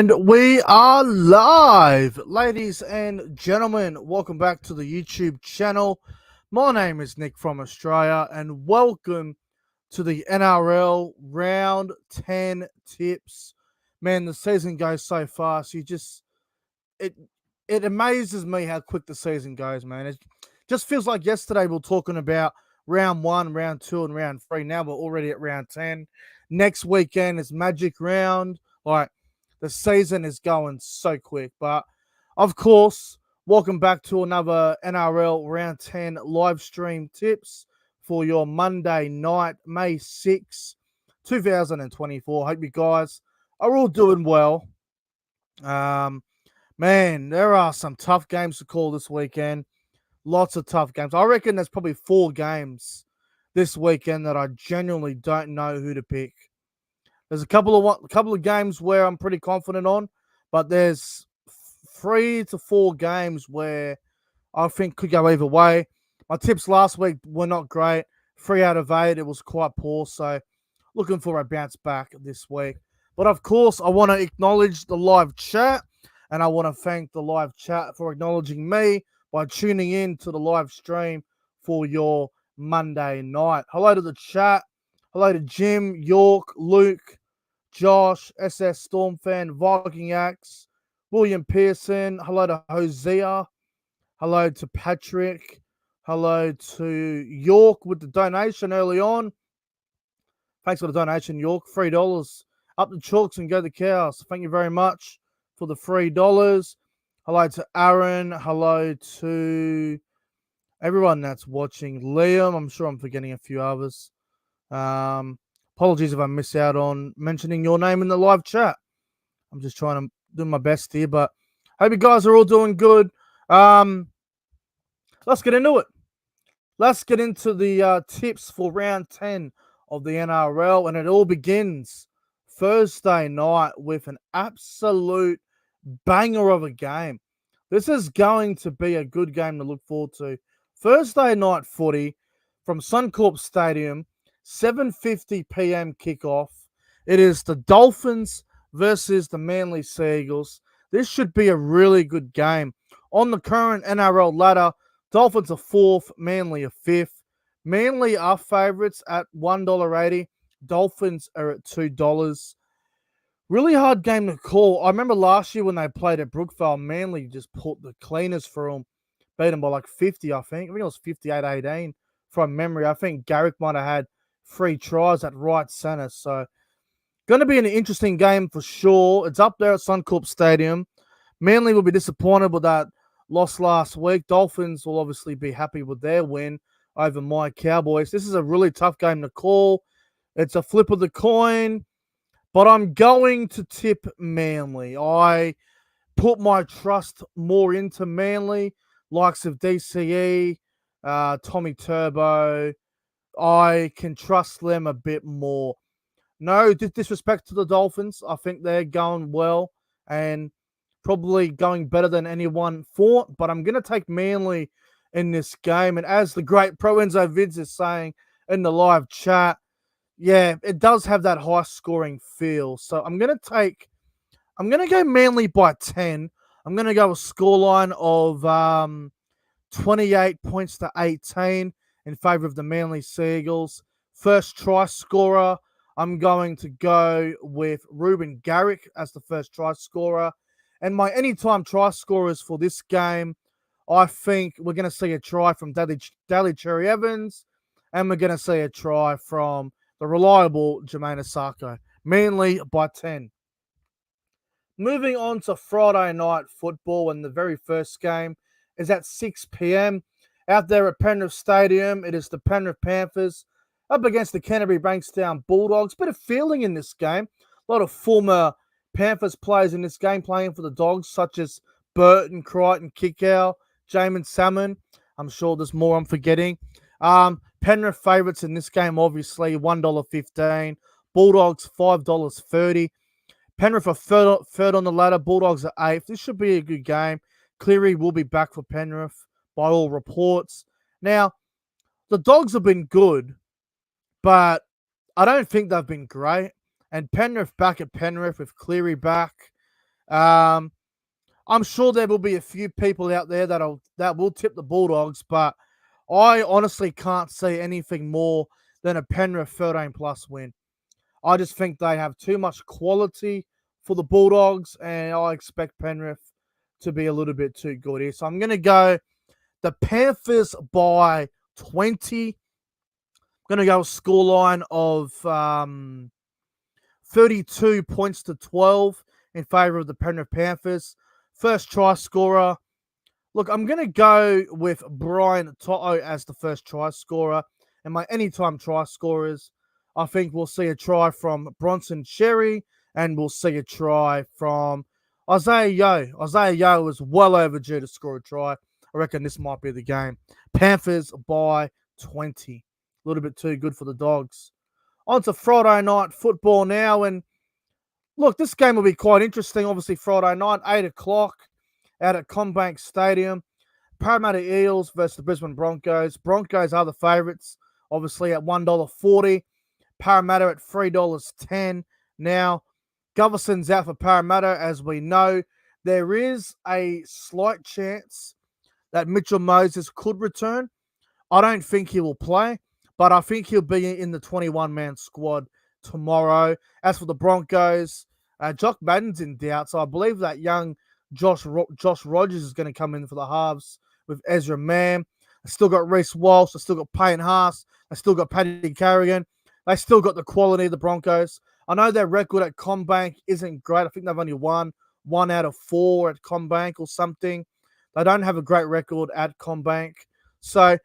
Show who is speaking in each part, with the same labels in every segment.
Speaker 1: And we are live, ladies and gentlemen. Welcome back to the YouTube channel. My name is Nick from Australia, and welcome to the NRL Round 10 tips. Man, the season goes so fast. It it amazes me how quick the season goes, man. It just feels like yesterday we were talking about round 1, round 2, and round 3. Now we're already at round 10. Next weekend is Magic Round. Like, the season is going so quick. But, of course, welcome back to another NRL Round 10 live stream tips for your Monday night, May 6, 2024. Hope you guys are all doing well. Man, there are some tough games to call this weekend. Lots of tough games. I reckon there's probably 4 games this weekend that I genuinely don't know who to pick. There's a couple of games where I'm pretty confident on, but there's 3 to 4 games where I think could go either way. My tips last week were not great. 3 out of 8, it was quite poor. So looking for a bounce back this week. But of course, I want to acknowledge the live chat, and I want to thank the live chat for acknowledging me by tuning in to the live stream for your Monday night. Hello to the chat. Hello to Jim, York, Luke, Josh, SS Stormfan, Viking Axe, William Pearson. Hello to Hosea. Hello to Patrick. Hello to York with the donation early on. Thanks for the donation, York. $3. Up the chalks and go the cows. Thank you very much for the $3. Hello to Aaron. Hello to everyone that's watching. Liam. I'm sure I'm forgetting a few others. Apologies if I miss out on mentioning your name in the live chat. I'm just trying to do my best here, but hope you guys are all doing good. Let's get into it. Let's get into the tips for round 10 of the NRL, and it all begins Thursday night with an absolute banger of a game. This is going to be a good game to look forward to. Thursday night footy from Suncorp Stadium, 7:50 p.m. kickoff. It is the Dolphins versus the Manly Sea Eagles. This should be a really good game. On the current NRL ladder, Dolphins are 4th, Manly are 5th. Manly are favourites at $1.80. Dolphins are at $2. Really hard game to call. I remember last year when they played at Brookvale, Manly just put the cleaners for them. Beat them by like 50, I think. I think it was 58-18 from memory. I think Garrick might have had 3 tries at right centre. So, going to be an interesting game for sure. It's up there at Suncorp Stadium. Manly will be disappointed with that loss last week. Dolphins will obviously be happy with their win over my Cowboys. This is a really tough game to call. It's a flip of the coin, but I'm going to tip Manly. I put my trust more into Manly, likes of DCE, Tommy Turbo. I can trust them a bit more. No disrespect to the Dolphins. I think they're going well and probably going better than anyone thought, but I'm going to take Manly in this game. And as the great Pro Enzo Vids is saying in the live chat, yeah, it does have that high scoring feel. So I'm going to go Manly by 10. I'm going to go a scoreline of 28 points to 18 in favor of the Manly Sea Eagles. First try scorer, I'm going to go with Ruben Garrick as the first try scorer. And my anytime try scorers for this game, I think we're going to see a try from Daly Cherry Evans, and we're going to see a try from the reliable Jermaine Asako. Manly by 10. Moving on to Friday night football, and the very first game is at 6 p.m. Out there at Penrith Stadium, it is the Penrith Panthers up against the Canterbury Bankstown Bulldogs. Bit of feeling in this game. A lot of former Panthers players in this game playing for the Dogs, such as Burton, Crichton, Kickow, Jamin Salmon. I'm sure there's more I'm forgetting. Penrith favourites in this game, obviously, $1.15. Bulldogs, $5.30. Penrith are third on the ladder. Bulldogs are 8th. This should be a good game. Cleary will be back for Penrith by all reports. Now, the Dogs have been good, but I don't think they've been great. And Penrith back at Penrith with Cleary back. Um, I'm sure there will be a few people out there that will tip the Bulldogs, but I honestly can't see anything more than a Penrith 13+ win. I just think they have too much quality for the Bulldogs, and I expect Penrith to be a little bit too good here. So I'm going to go the Panthers by 20. I'm going to go a scoreline of 32 points to 12 in favour of the Penrith Panthers. First try scorer. Look, I'm going to go with Brian Toto as the first try scorer. And my anytime try scorers, I think we'll see a try from Bronson Cherry and we'll see a try from Isaiah Yeo. Isaiah Yeo is well overdue to score a try. I reckon this might be the game. Panthers by 20. A little bit too good for the Dogs. On to Friday night football now. And look, this game will be quite interesting. Obviously, Friday night, 8 o'clock out at CommBank Stadium. Parramatta Eels versus the Brisbane Broncos. Broncos are the favourites, obviously, at $1.40. Parramatta at $3.10. Now, Goverson's out for Parramatta, as we know. There is a slight chance that Mitchell Moses could return. I don't think he will play, but I think he'll be in the 21-man squad tomorrow. As for the Broncos, Jock Madden's in doubt, so I believe that young Josh Rogers is going to come in for the halves with Ezra Mann. I still got Reece Walsh. I still got Payne Haas. I still got Paddy Carrigan. They still got the quality of the Broncos. I know their record at CommBank isn't great. I think they've only won 1 out of 4 at CommBank or something. They don't have a great record at CommBank. So,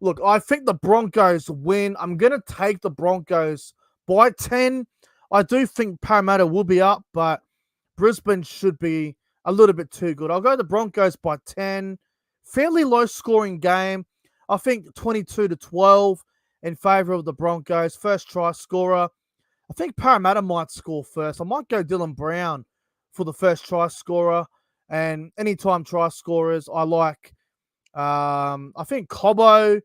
Speaker 1: look, I think the Broncos win. I'm going to take the Broncos by 10. I do think Parramatta will be up, but Brisbane should be a little bit too good. I'll go the Broncos by 10. Fairly low-scoring game. I think 22-12 in favour of the Broncos. First try scorer. I think Parramatta might score first. I might go Dylan Brown for the first try scorer. And anytime try scorers, I like, I think Cobbo's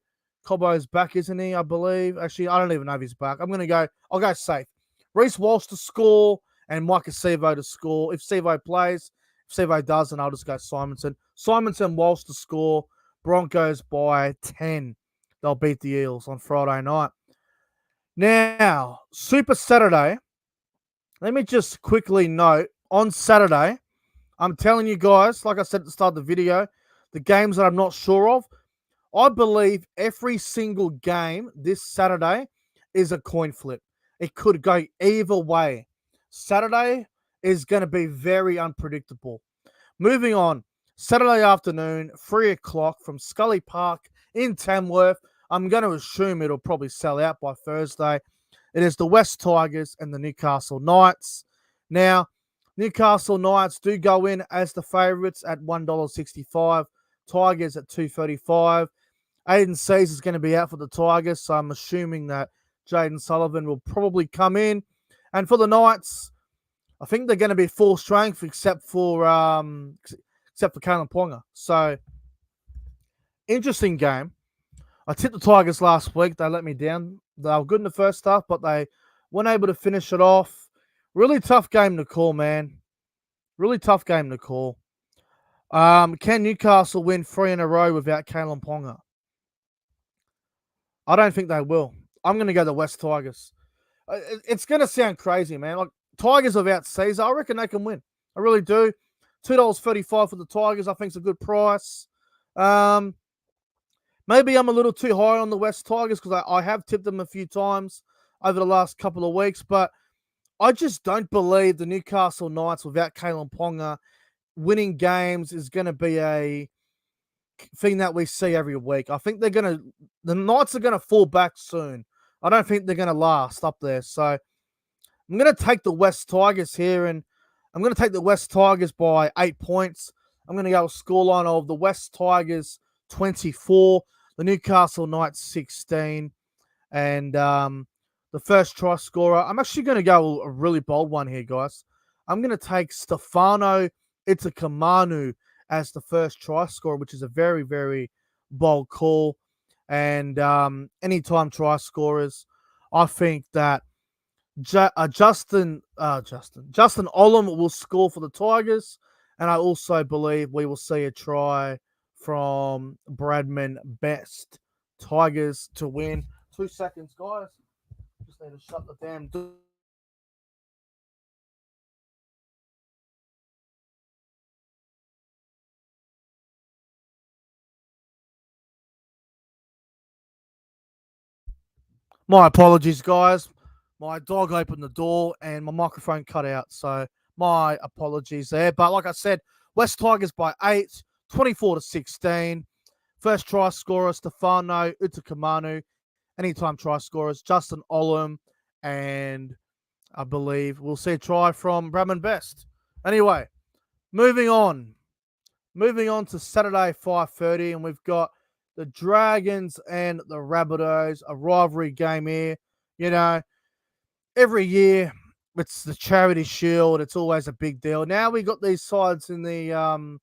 Speaker 1: back, isn't he? I believe. Actually, I don't even know if he's back. I'll go safe. Reece Walsh to score and Micah Sevo to score. If Sevo plays, if Sevo doesn't, I'll just go Simonson. Simonson, Walsh to score. Broncos by 10. They'll beat the Eels on Friday night. Now, Super Saturday. Let me just quickly note, on Saturday, I'm telling you guys, like I said at the start of the video, the games that I'm not sure of, I believe every single game this Saturday is a coin flip. It could go either way. Saturday is going to be very unpredictable. Moving on, Saturday afternoon, 3 o'clock from Scully Park in Tamworth. I'm going to assume it'll probably sell out by Thursday. It is the West Tigers and the Newcastle Knights. Now, Newcastle Knights do go in as the favourites at $1.65. Tigers at $2.35. Aiden Seas is going to be out for the Tigers, so I'm assuming that Jaden Sullivan will probably come in. And for the Knights, I think they're going to be full strength except for Kalen Ponga. So, interesting game. I tipped the Tigers last week. They let me down. They were good in the first half, but they weren't able to finish it off. Really tough game to call, man. Really tough game to call. Can Newcastle win 3 in a row without Kalen Ponga? I don't think they will. I'm going to go the West Tigers. It's going to sound crazy, man. Like, Tigers without Caesar, I reckon they can win. I really do. $2.35 for the Tigers, I think, is a good price. Maybe I'm a little too high on the West Tigers because I have tipped them a few times over the last couple of weeks, but I just don't believe the Newcastle Knights without Kalen Ponga winning games is going to be a thing that we see every week. I think the Knights are going to fall back soon. I don't think they're going to last up there. So I'm going to take the West Tigers here, and I'm going to take the West Tigers by 8 points. I'm going to go a scoreline of the West Tigers 24, the Newcastle Knights 16, and the first try scorer. I'm actually going to go a really bold one here, guys. I'm going to take Stefano Itakamanu as the first try scorer, which is a very, very bold call. And anytime try scorers, I think that Justin Olam will score for the Tigers, and I also believe we will see a try from Bradman Best. Tigers to win. 2 seconds, guys. Just need to shut the damn door. My apologies, guys. My dog opened the door and my microphone cut out. So my apologies there. But like I said, West Tigers by 8, 24-16. First try scorer, Stefano Utakamanu. Anytime try scorers, Justin Olam. And I believe we'll see a try from Bradman Best. Anyway, moving on. Moving on to Saturday, 5:30. And we've got the Dragons and the Rabbitohs, a rivalry game here. You know, every year it's the Charity Shield. It's always a big deal. Now we got these sides in the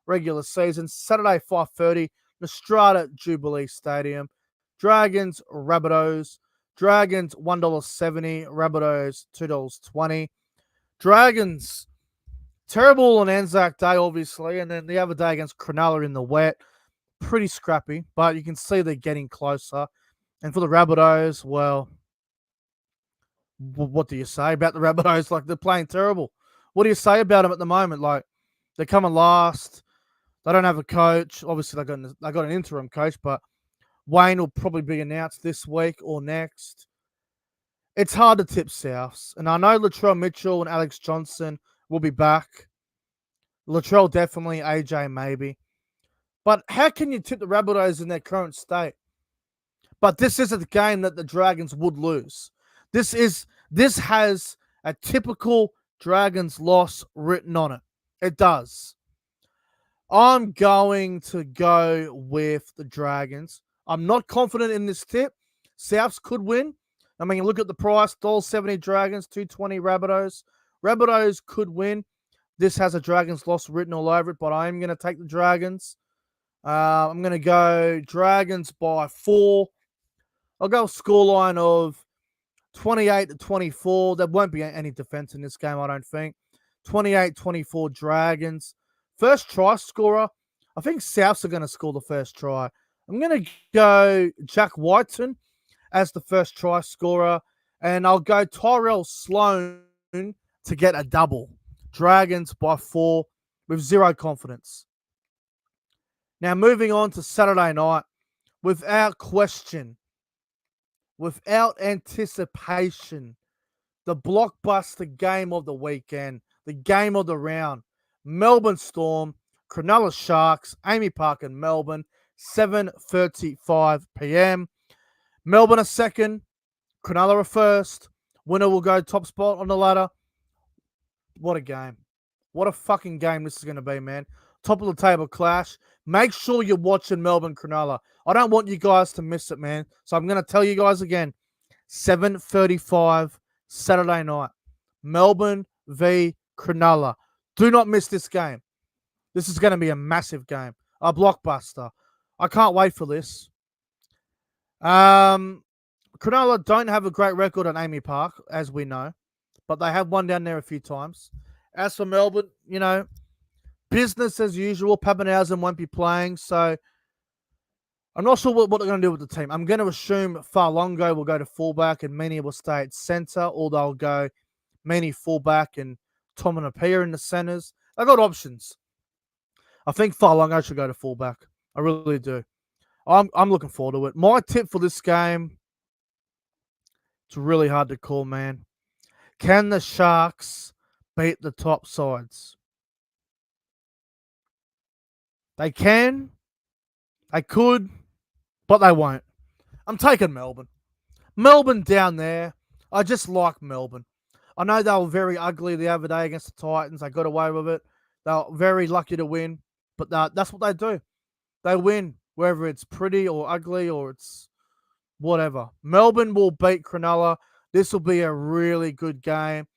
Speaker 1: regular season. Saturday, 5:30, Nostrada Jubilee Stadium. Dragons, Rabbitohs. Dragons, $1.70. Rabbitohs, $2.20. Dragons, terrible on Anzac Day, obviously. And then the other day against Cronulla in the wet. Pretty scrappy, but you can see they're getting closer. And for the Rabbitohs, well, what do you say about the Rabbitohs? Like, they're playing terrible. What do you say about them at the moment? Like, they're coming last. They don't have a coach. Obviously, they got an interim coach, but Wayne will probably be announced this week or next. It's hard to tip Souths. And I know Latrell Mitchell and Alex Johnson will be back. Latrell definitely, AJ maybe. But how can you tip the Rabbitohs in their current state? But this isn't the game that the Dragons would lose. This has a typical Dragons loss written on it. It does. I'm going to go with the Dragons. I'm not confident in this tip. Souths could win. I mean, look at the price. $1.70 Dragons, $2.20 Rabbitohs. Rabbitohs could win. This has a Dragons loss written all over it, but I am going to take the Dragons. I'm going to go Dragons by 4. I'll go scoreline of 28-24. There won't be any defense in this game, I don't think. 28-24 Dragons. First try scorer. I think Souths are going to score the first try. I'm going to go Jack Whiten as the first try scorer. And I'll go Tyrell Sloan to get a double. Dragons by 4 with zero confidence. Now, moving on to Saturday night, without question, without anticipation, the blockbuster game of the weekend, the game of the round, Melbourne Storm, Cronulla Sharks, Amy Park in Melbourne, 7:35 p.m. Melbourne are second, Cronulla are first. Winner will go top spot on the ladder. What a game. What a fucking game this is going to be, man. Top of the table clash. Make sure you're watching Melbourne Cronulla. I don't want you guys to miss it, man. So I'm going to tell you guys again. 7:35 Saturday night. Melbourne v Cronulla. Do not miss this game. This is going to be a massive game. A blockbuster. I can't wait for this. Cronulla don't have a great record on Amy Park, as we know. But they have won down there a few times. As for Melbourne, you know, business as usual. Pappenhausen won't be playing, so I'm not sure what they're going to do with the team. I'm going to assume Farlongo will go to fullback and Meany will stay at centre, or they'll go Meany fullback and Tom and Apia in the centres. They've got options. I think Farlongo should go to fullback. I really do. I'm looking forward to it. My tip for this game, it's really hard to call, man. Can the Sharks beat the top sides? They can. They could. But they won't. I'm taking Melbourne. Melbourne down there. I just like Melbourne. I know they were very ugly the other day against the Titans. They got away with it. They were very lucky to win. But that's what they do. They win, whether it's pretty or ugly or it's whatever. Melbourne will beat Cronulla. This will be a really good game.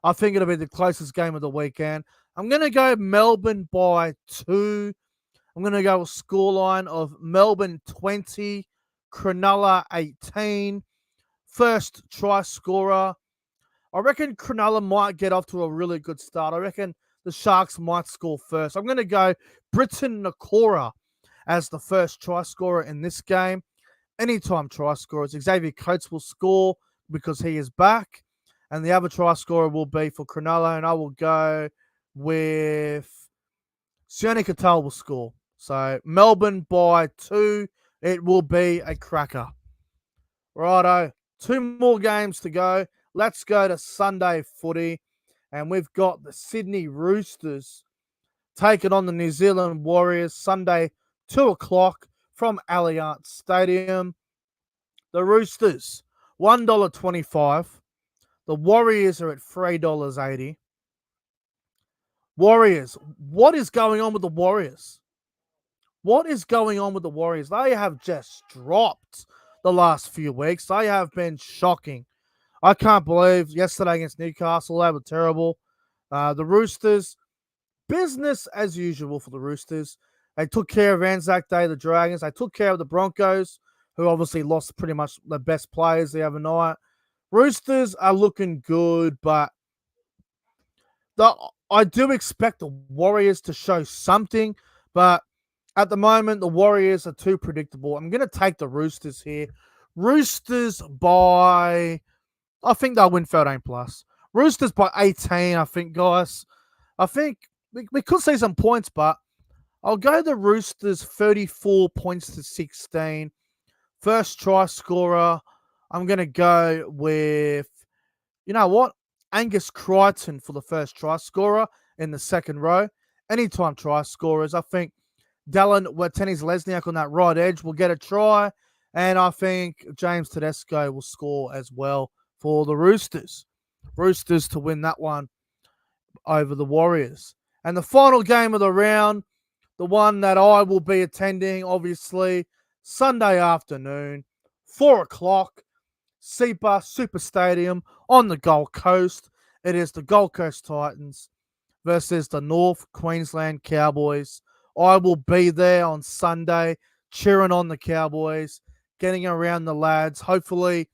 Speaker 1: I think it'll be the closest game of the weekend. I'm going to go Melbourne by 2. I'm going to go a scoreline of Melbourne 20, Cronulla 18. First try scorer, I reckon Cronulla might get off to a really good start. I reckon the Sharks might score first. I'm going to go Britton Nakora as the first try scorer in this game. Anytime try scorers, Xavier Coates will score because he is back. And the other try scorer will be for Cronulla. And I will go with Sione Katoa will score. So Melbourne by 2. It will be a cracker. Righto. 2 more games to go. Let's go to Sunday footy. And we've got the Sydney Roosters taking on the New Zealand Warriors Sunday, 2 o'clock from Allianz Stadium. The Roosters, $1.25. The Warriors are at $3.80. Warriors, what is going on with the Warriors? What is going on with the Warriors? They have just dropped the last few weeks. They have been shocking. I can't believe yesterday against Newcastle, they were terrible. The Roosters, business as usual for the Roosters. They took care of Anzac Day, the Dragons. They took care of the Broncos, who obviously lost pretty much the best players the other night. Roosters are looking good, but I do expect the Warriors to show something, but at the moment, the Warriors are too predictable. I'm going to take the Roosters here. Roosters by, I think they'll win 13 plus. Roosters by 18, I think, guys. I think we could see some points, but I'll go the Roosters 34 points to 16. First try scorer, I'm going to go with, you know what? Angus Crichton for the first try scorer in the second row. Anytime try scorers, I think Dallin Watene-Lesniak on that right edge will get a try. And I think James Tedesco will score as well for the Roosters. Roosters to win that one over the Warriors. And the final game of the round, the one that I will be attending, obviously, Sunday afternoon, 4 o'clock, SEPA Super Stadium on the Gold Coast. It is the Gold Coast Titans versus the North Queensland Cowboys. I will be there on Sunday cheering on the Cowboys, getting around the lads, hopefully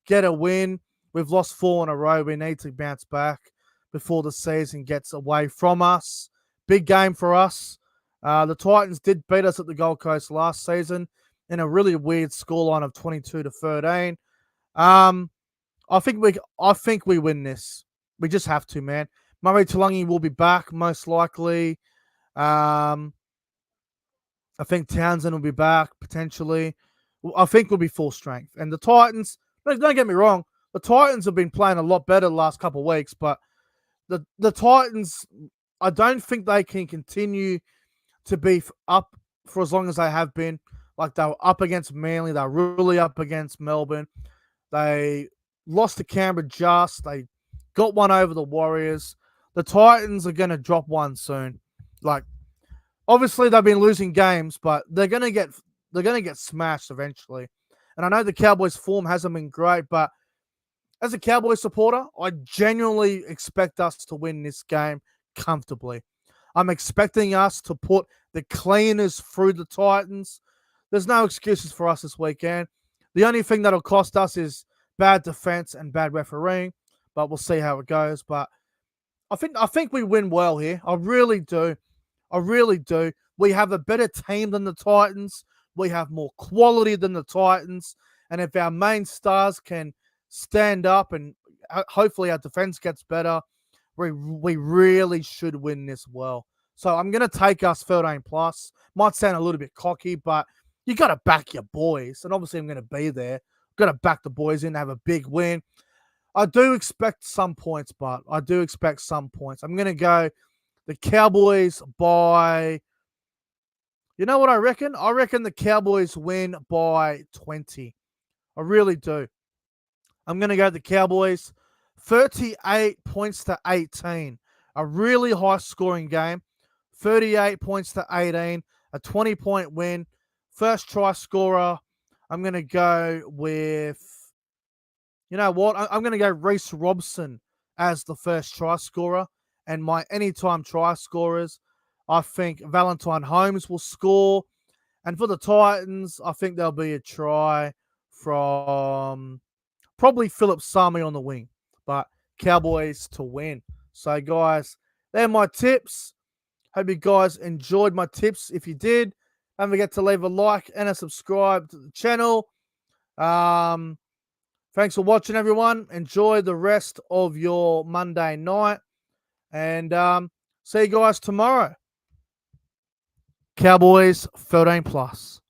Speaker 1: get a win. We've lost 4 in a row. We need to bounce back before the season gets away from us. Big game for us. The Titans did beat us at the Gold Coast last season in a really weird scoreline of 22-13. I think we win this. We just have to, man. Murray Talangi will be back most likely. I think Townsend will be back potentially. I think we'll be full strength. And the Titans, don't get me wrong, the Titans have been playing a lot better the last couple of weeks, but the Titans, I don't think they can continue to be up for as long as they have been. Like they were up against Manly, they were really up against Melbourne. They lost to Canberra just. They got one over the Warriors. The Titans are going to drop one soon. Like, obviously they've been losing games, but they're going to get smashed eventually. And I know the Cowboys' form hasn't been great, but as a Cowboys supporter, I genuinely expect us to win this game comfortably. I'm expecting us to put the cleaners through the Titans. There's no excuses for us this weekend. The only thing that'll cost us is bad defense and bad refereeing, but we'll see how it goes. But I think we win well here. I really do. I really do. We have a better team than the Titans. We have more quality than the Titans. And if our main stars can stand up and hopefully our defense gets better, we really should win this well. So I'm going to take us 13 plus. Might sound a little bit cocky, but you got to back your boys. And obviously I'm going to be there. Got to back the boys in to have a big win. I do expect some points, but I do expect some points. I'm going to go the Cowboys by, you know what I reckon? I reckon the Cowboys win by 20. I really do. I'm going to go the Cowboys 38 points to 18. A really high scoring game. 38 points to 18. A 20-point win. First try scorer. I'm going to go with, you know what? I'm going to go Reece Robson as the first try scorer. And my anytime try scorers, I think Valentine Holmes will score. And for the Titans, I think there'll be a try from probably Philip Sami on the wing. But Cowboys to win. So, guys, they're my tips. Hope you guys enjoyed my tips. If you did, don't forget to leave a like and a subscribe to the channel. Thanks for watching, everyone. Enjoy the rest of your Monday night. And see you guys tomorrow. Cowboys 13+.